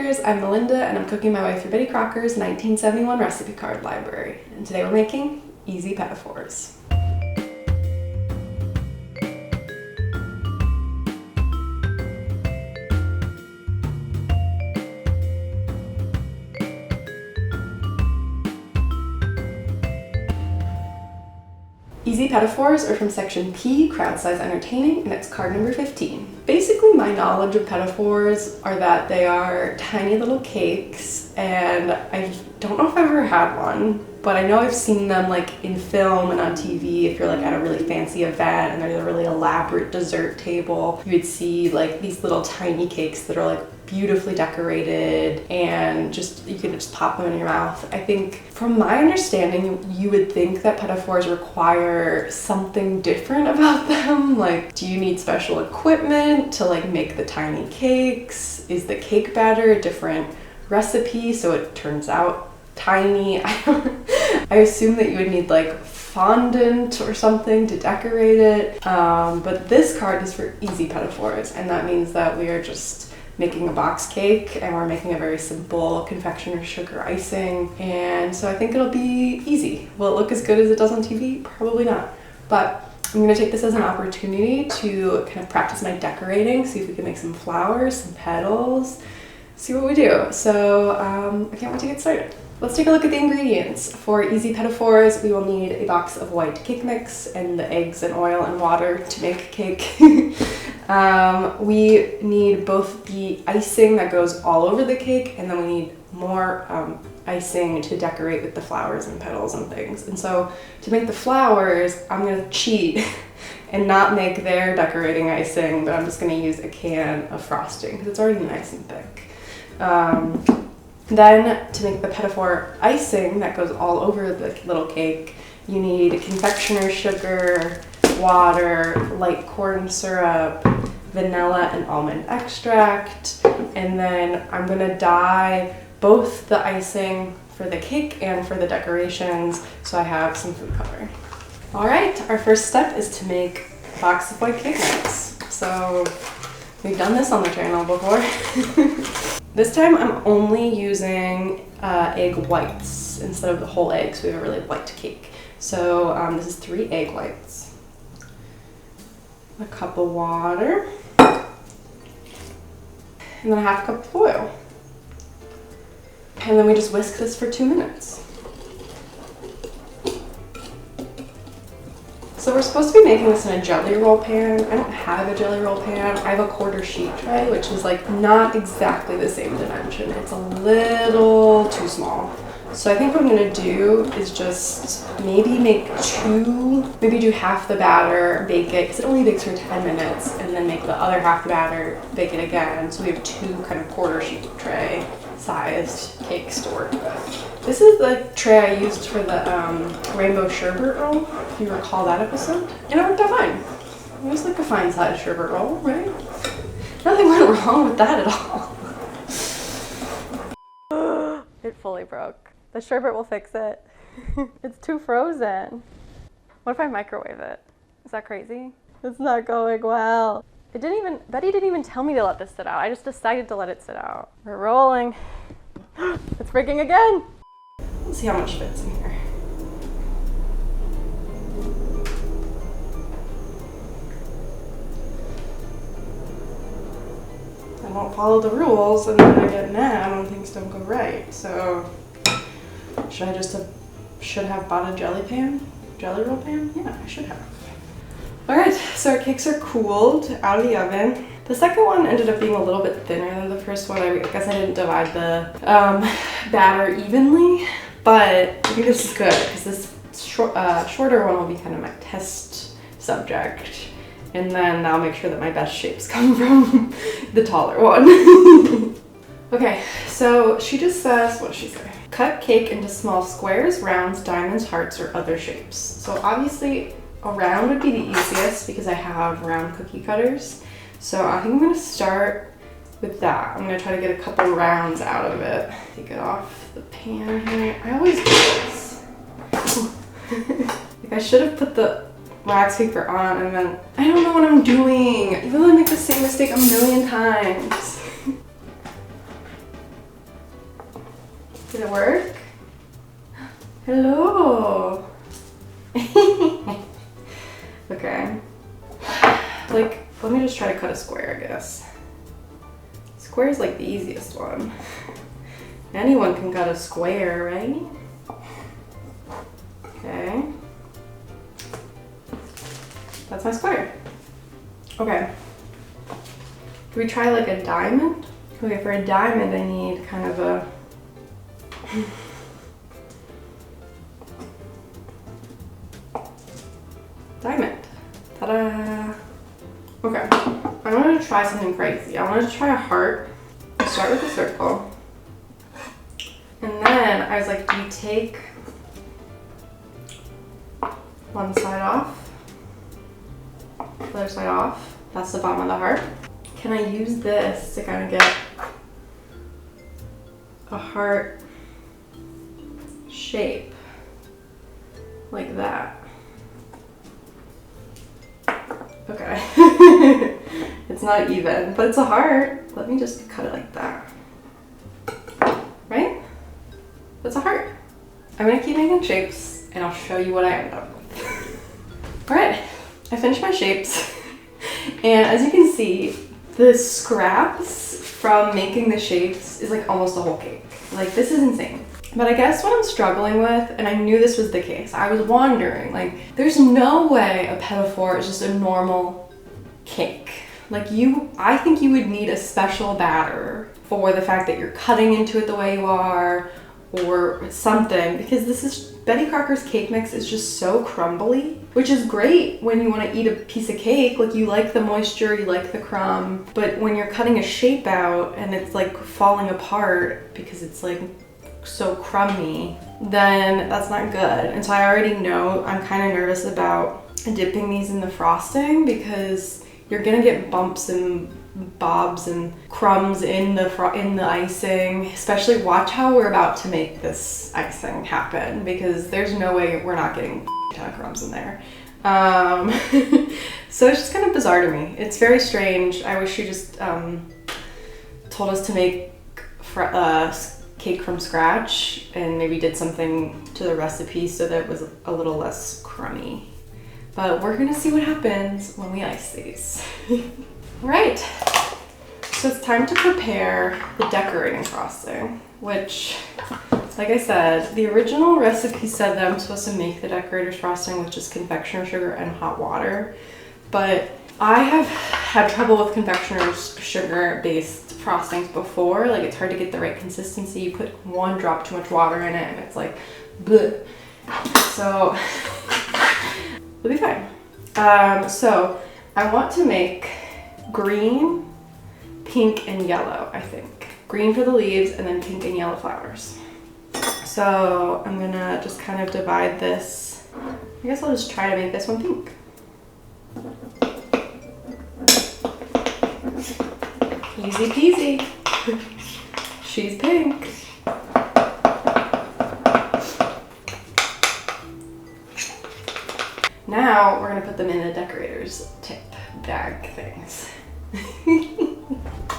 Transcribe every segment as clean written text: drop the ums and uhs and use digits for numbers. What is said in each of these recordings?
Homemakers, I'm Melinda and I'm cooking my way through Betty Crocker's 1971 recipe card library. And today we're making easy Petit Fours. Easy Petit Fours are from section P, Crowd Size Entertaining, and it's card number 15. Basically, my knowledge of Petit Fours are that they are tiny little cakes, and I don't know if I've ever had one, but I know I've seen them like in film and on TV. If you're like at a really fancy event and there's a really elaborate dessert table, you would see like these little tiny cakes that are like beautifully decorated, and just you can just pop them in your mouth. I think from my understanding, you would think that Petit Fours require something different about them. Like, do you need special equipment to like make the tiny cakes? Is the cake batter a different recipe so it turns out tiny? I assume that you would need like fondant or something to decorate it. But this card is for easy Petit Fours, and that means that we are just making a box cake, and we're making a very simple confectioner's sugar icing, and so I think it'll be easy. Will it look as good as it does on TV? Probably not, but I'm going to take this as an opportunity to kind of practice my decorating, see if we can make some flowers, some petals, see what we do. So I can't wait to get started. Let's take a look at the ingredients. For easy Petit Fours, we will need a box of white cake mix and the eggs and oil and water to make cake. We need both the icing that goes all over the cake, and then we need more icing to decorate with the flowers and petals and things. And so to make the flowers, I'm gonna cheat and not make their decorating icing, but I'm just gonna use a can of frosting because it's already nice and thick. Then to make the Petit Four icing that goes all over the little cake, you need confectioner's sugar, water, light corn syrup, vanilla and almond extract, and then I'm gonna dye both the icing for the cake and for the decorations so I have some food coloring. All right, our first step is to make a box of white cake mix. So we've done this on the channel before. This time I'm only using egg whites instead of the whole egg, so we have a really white cake. So this is 3 egg whites, a cup of water, and then a half cup of oil. And then we just whisk this for 2 minutes. So we're supposed to be making this in a jelly roll pan. I don't have a jelly roll pan. I have a quarter sheet tray, which is like not exactly the same dimension. It's a little too small. So I think what I'm gonna do is just maybe do half the batter, bake it, because it only bakes for 10 minutes, and then make the other half the batter, bake it again. So we have 2 kind of quarter sheet tray sized cakes to work with. This is the tray I used for the rainbow sherbet roll, if you recall that episode. And it worked out fine. It was like a fine sized sherbet roll, right? Nothing went wrong with that at all. It fully broke. The sherbet will fix it. It's too frozen. What if I microwave it? Is that crazy? It's not going well. Betty didn't even tell me to let this sit out. I just decided to let it sit out. We're rolling. It's breaking again. Let's see how much fits in here. I won't follow the rules and then I get mad when things don't go right. So should have bought a jelly roll pan? Yeah, I should have. All right, so our cakes are cooled out of the oven. The second one ended up being a little bit thinner than the first one. I guess I didn't divide the batter evenly, but I think this is good because this shorter one will be kind of my test subject. And then I'll make sure that my best shapes come from the taller one. Okay, so she just says, what does she say? Cut cake into small squares, rounds, diamonds, hearts, or other shapes. So obviously a round would be the easiest because I have round cookie cutters. So I think I'm gonna start with that. I'm gonna try to get a couple rounds out of it. Take it off the pan here. I always do this. Like I should have put the wax paper on and then, I don't know what I'm doing. Even though I make the same mistake a million times. Did it work? Hello. Okay. Like, let me just try to cut a square, I guess. Square is like the easiest one. Anyone can cut a square, right? Okay. That's my square. Okay. Can we try like a diamond? Okay, for a diamond I need kind of a... diamond. Ta-da! Okay, I wanted to try something crazy. I wanted to try a heart. I start with a circle. And then I was like, do you take one side off, the other side off? That's the bottom of the heart. Can I use this to kind of get a heart shape like that? Okay. It's not even, but it's a heart. Let me just cut it like that. Right? That's a heart. I'm gonna keep making shapes and I'll show you what I end up with. Alright, I finished my shapes. And as you can see, the scraps from making the shapes is like almost a whole cake. Like, this is insane. But I guess what I'm struggling with, and I knew this was the case, I was wondering, like, there's no way a Petit Fours is just a normal cake. Like, I think you would need a special batter for the fact that you're cutting into it the way you are, or something, because this is, Betty Crocker's cake mix is just so crumbly, which is great when you want to eat a piece of cake. Like, you like the moisture, you like the crumb, but when you're cutting a shape out and it's like falling apart because it's like so crummy, then that's not good. And so I already know I'm kind of nervous about dipping these in the frosting because you're gonna get bumps and bobs and crumbs in the icing. Especially watch how we're about to make this icing happen, because there's no way we're not getting a ton of crumbs in there. So it's just kind of bizarre to me. It's very strange. I wish you just told us to make cake from scratch and maybe did something to the recipe so that it was a little less crummy. But we're gonna see what happens when we ice these. All right, so it's time to prepare the decorating frosting, which, like I said, the original recipe said that I'm supposed to make the decorator's frosting with just confectioner sugar and hot water, but I have had trouble with confectioner's sugar-based frostings before. Like, it's hard to get the right consistency. You put one drop too much water in it and it's like, bleh. So, it'll be fine. So, I want to make green, pink, and yellow, I think. Green for the leaves and then pink and yellow flowers. So, I'm gonna just kind of divide this. I guess I'll just try to make this one pink. Easy peasy. She's pink. Now we're gonna put them in the decorator's tip bag things.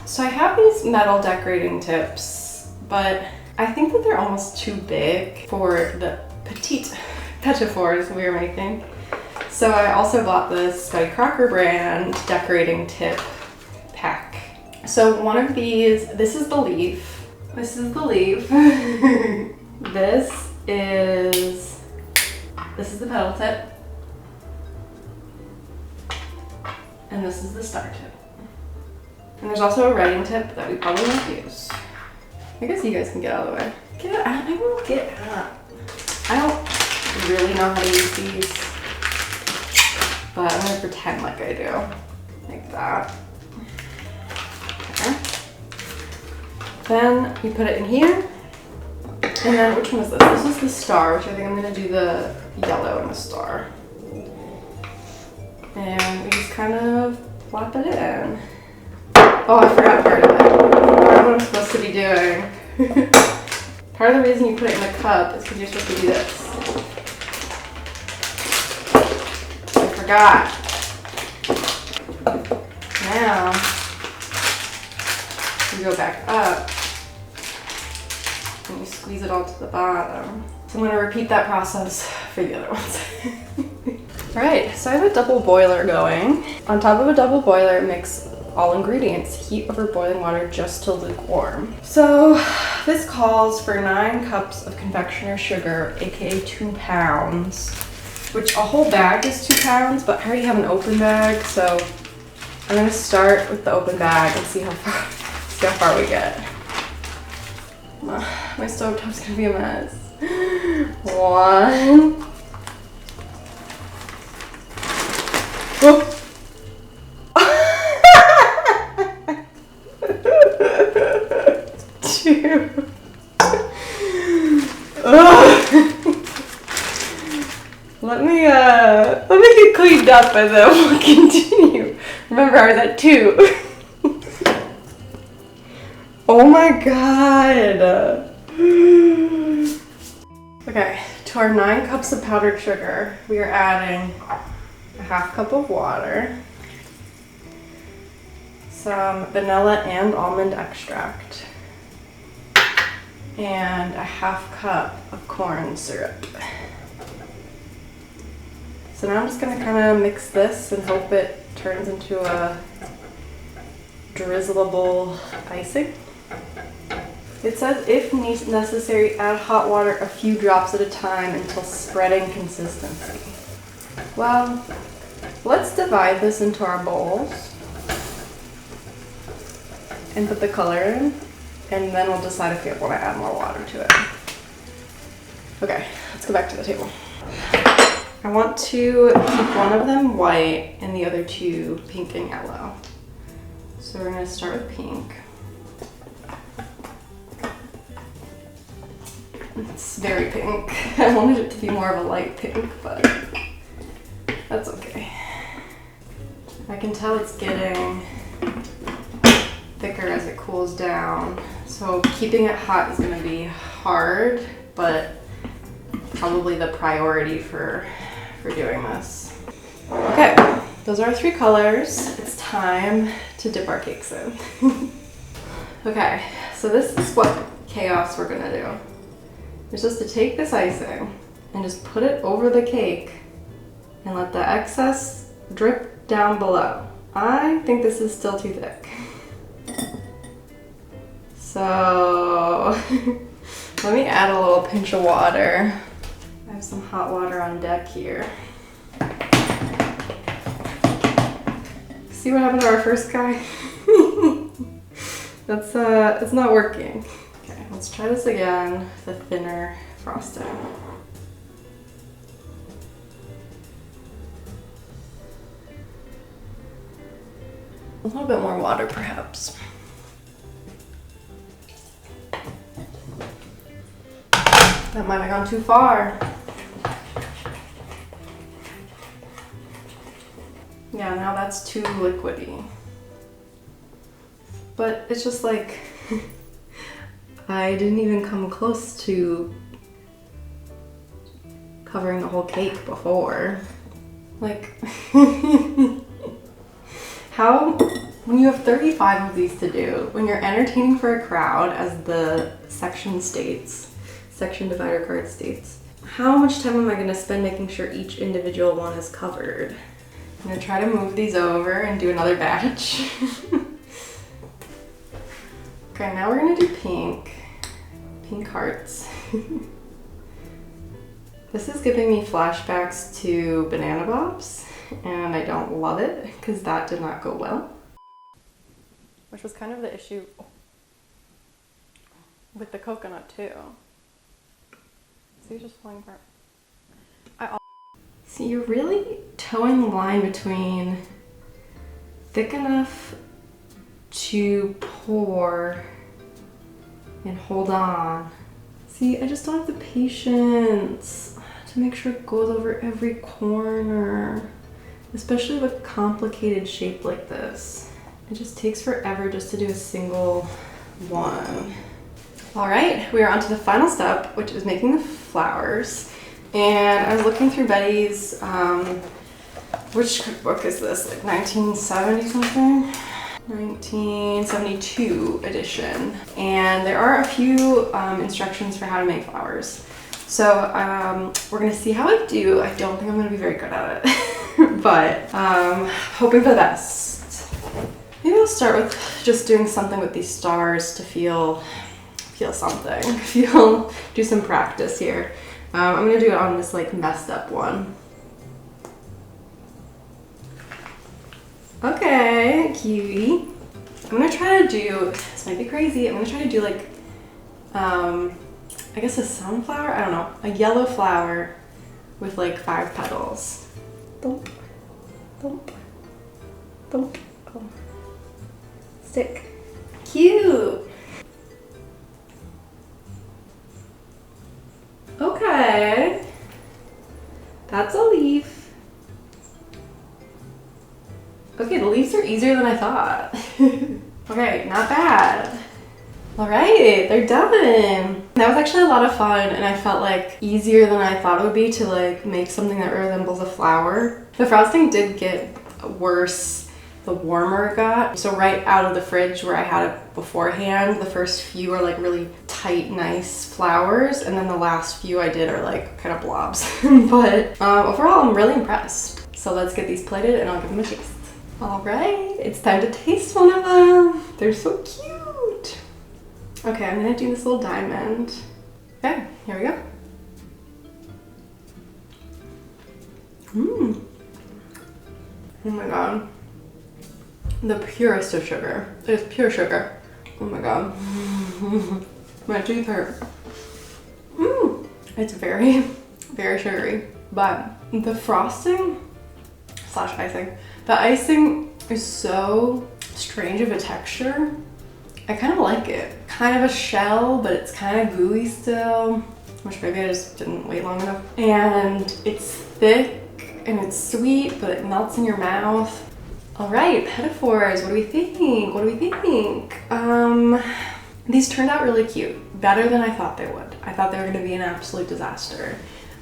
So I have these metal decorating tips, but I think that they're almost too big for the Petit Fours we are making. So I also bought this Petit Crocker brand decorating tip pack. So one of these, this is the leaf. This is the leaf. This is the petal tip. And this is the star tip. And there's also a writing tip that we probably won't use. I guess you guys can get out of the way. Get out, I won't get out. I don't really know how to use these, but I'm gonna pretend like I do. Like that. Okay. Then you put it in here. And then, which one is this? This is the star, which I think I'm gonna do the yellow and the star. And we just kind of plop it in. Oh, I forgot part of it. I forgot what I'm supposed to be doing. Part of the reason you put it in a cup is because you're supposed to do this. I forgot. Now, you go back up and you squeeze it all to the bottom. So I'm gonna repeat that process for the other ones. All right, so I have a double boiler going. On top of a double boiler, mix all ingredients. Heat over boiling water just till lukewarm. So this calls for 9 cups of confectioner sugar, aka 2 pounds, which a whole bag is 2 pounds, but I already have an open bag, so I'm gonna start with the open bag and see how far we get. My stovetop's gonna be a mess. 1. Oh. 2. Let me get cleaned up and then we'll continue. Remember, I was at 2. Oh my god. Okay, to our 9 cups of powdered sugar, we are adding a 1/2 cup of water, some vanilla and almond extract, and a 1/2 cup of corn syrup. So now I'm just gonna kind of mix this and hope it turns into a drizzleable icing. It says if necessary, add hot water a few drops at a time until spreading consistency. Well, let's divide this into our bowls and put the color in, and then we'll decide if we want to add more water to it. Okay, let's go back to the table. I want to keep one of them white and the other 2 pink and yellow. So we're going to start with pink. It's very pink. I wanted it to be more of a light pink, but that's okay. I can tell it's getting thicker as it cools down. So keeping it hot is going to be hard, but probably the priority for doing this. Okay, those are our 3 colors. It's time to dip our cakes in. Okay, so this is what chaos we're gonna do. You're supposed to take this icing and just put it over the cake and let the excess drip down below. I think this is still too thick. So let me add a little pinch of water. I have some hot water on deck here. See what happened to our first guy? It's not working. Okay, let's try this again with a thinner frosting. A little bit more water, perhaps. That might have gone too far. Yeah, now that's too liquidy. But it's just like, I didn't even come close to covering the whole cake before. Like, how, when you have 35 of these to do, when you're entertaining for a crowd, as the section states, section divider card states, how much time am I gonna spend making sure each individual one is covered? I'm gonna try to move these over and do another batch. Okay, now we're gonna do pink. Pink hearts. This is giving me flashbacks to Banana Bops, and I don't love it because that did not go well. Which was kind of the issue with the coconut too. See, it's just falling apart. See, you're really towing the line between thick enough to pour and hold on. See, I just don't have the patience to make sure it goes over every corner, especially with a complicated shape like this. It just takes forever just to do a single one. All right, we are on to the final step, which is making the flowers. And I was looking through Betty's, which cookbook is this, like 1970 something? 1972 edition. And there are a few instructions for how to make flowers. So we're gonna see how I do. I don't think I'm gonna be very good at it, but hoping for the best. Maybe I'll start with just doing something with these stars to feel something, do some practice here. I'm gonna do it on this like messed up one. Okay, cutie. I'm gonna try to do, this might be crazy, I'm gonna try to do like, I guess a sunflower? I don't know, a yellow flower with like 5 petals. Thump, thump, thump. Oh. Stick. Cute! Okay. That's a leaf. Okay, the leaves are easier than I thought. Okay, not bad. All right, they're done. That was actually a lot of fun, and I felt like easier than I thought it would be to like make something that resembles a flower. The frosting did get worse the warmer it got. So right out of the fridge where I had it beforehand, the first few are like really tight, nice flowers, and then the last few I did are like kind of blobs. But overall, I'm really impressed. So let's get these plated and I'll give them a taste. All right, it's time to taste one of them. They're so cute. Okay, I'm gonna do this little diamond. Okay, here we go. Mmm. Oh my god. The purest of sugar. It's pure sugar. Oh my god. My teeth hurt. Mmm. It's very, very sugary. But the frosting / icing, the icing is so strange of a texture. I kind of like it. Kind of a shell, but it's kind of gooey still, which maybe I just didn't wait long enough. And it's thick and it's sweet, but it melts in your mouth. All right, Petit Fours, what do we think? What do we think? These turned out really cute. Better than I thought they would. I thought they were gonna be an absolute disaster.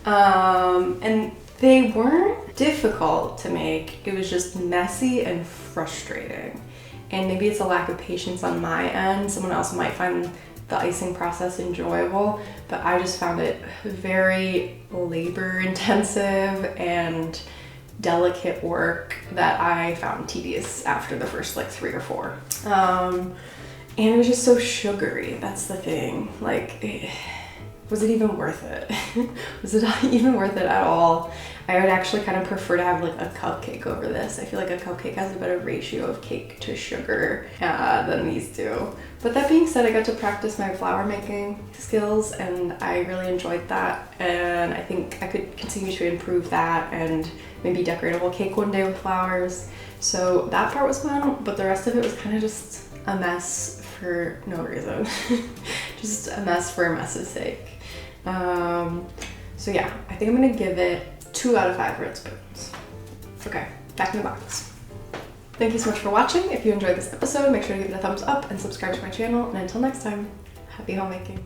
And they weren't difficult to make. It was just messy and frustrating. And maybe it's a lack of patience on my end. Someone else might find the icing process enjoyable, but I just found it very labor intensive and delicate work that I found tedious after the first like 3 or 4. And it was just so sugary. That's the thing. Like, was it even worth it? Was it even worth it at all? I would actually kind of prefer to have like a cupcake over this. I feel like a cupcake has a better ratio of cake to sugar than these do. But that being said, I got to practice my flower making skills and I really enjoyed that. And I think I could continue to improve that and maybe decorate a whole cake one day with flowers. So that part was fun, but the rest of it was kind of just a mess for no reason. Just a mess for a mess's sake. So yeah, I think I'm gonna give it 2 out of 5 red spoons. Okay, back in the box. Thank you so much for watching. If you enjoyed this episode, make sure to give it a thumbs up and subscribe to my channel. And until next time, happy homemaking.